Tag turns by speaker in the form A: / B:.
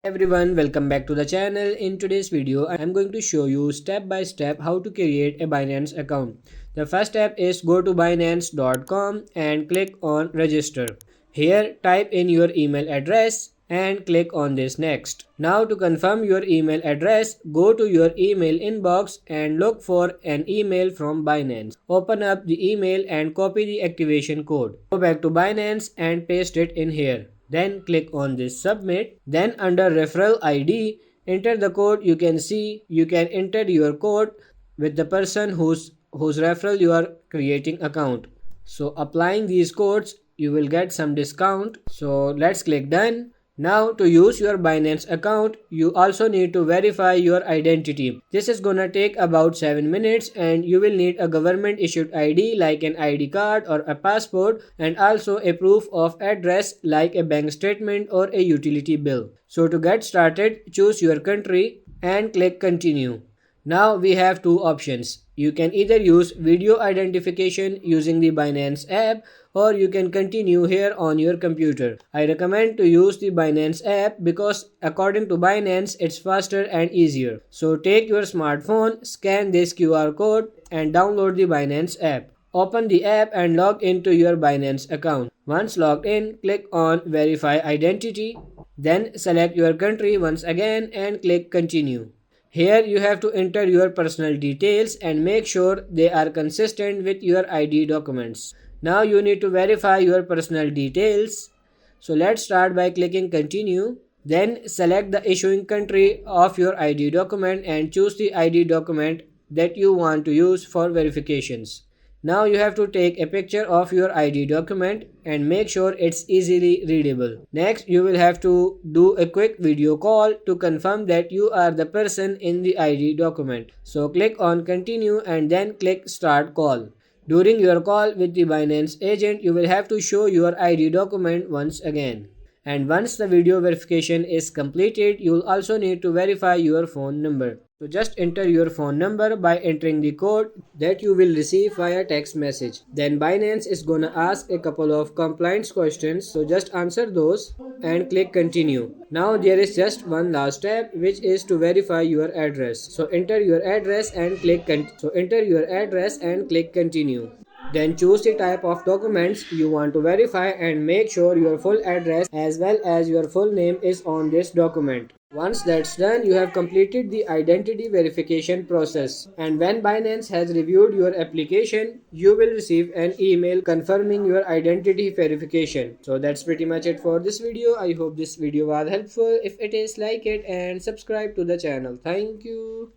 A: Everyone, welcome back to the channel. In today's video I am going to show you step by step how to create a Binance account. The first step is go to binance.com and click on register. Here type in your email address and click on this next. Now to confirm your email address, go to your email inbox and look for an email from Binance. Open up the email and copy the activation code. Go back to Binance and paste it in here. Then click on this submit. Then under referral ID, enter the code. You can see you can enter your code with the person whose referral you are creating account. So applying these codes, you will get some discount. So let's click done. Now to use your Binance account, you also need to verify your identity. This is gonna take about 7 minutes and you will need a government issued ID like an ID card or a passport and also a proof of address like a bank statement or a utility bill. So to get started, choose your country and click continue. Now we have two options. You can either use video identification using the Binance app or you can continue here on your computer. I recommend to use the Binance app because according to Binance it's faster and easier. So take your smartphone, scan this QR code and download the Binance app. Open the app and log into your Binance account. Once logged in, click on verify identity. Then select your country once again and click continue. Here you have to enter your personal details and make sure they are consistent with your ID documents. Now you need to verify your personal details. So let's start by clicking continue. Then select the issuing country of your ID document and choose the ID document that you want to use for verifications. Now you have to take a picture of your ID document and make sure it's easily readable. Next, you will have to do a quick video call to confirm that you are the person in the ID document. So click on continue and then click start call. During your call with the Binance agent, you will have to show your ID document once again. And once the video verification is completed, you will also need to verify your phone number. So just enter your phone number by entering the code that you will receive via text message. Then Binance is gonna ask a couple of compliance questions. So just answer those and click continue. Now there is just one last step which is to verify your address. So enter your address and click continue. Then choose the type of documents you want to verify and make sure your full address as well as your full name is on this document. Once that's done, you have completed the identity verification process. And when Binance has reviewed your application, you will receive an email confirming your identity verification. So that's pretty much it for this video. I hope this video was helpful. If it is, like it and subscribe to the channel. Thank you.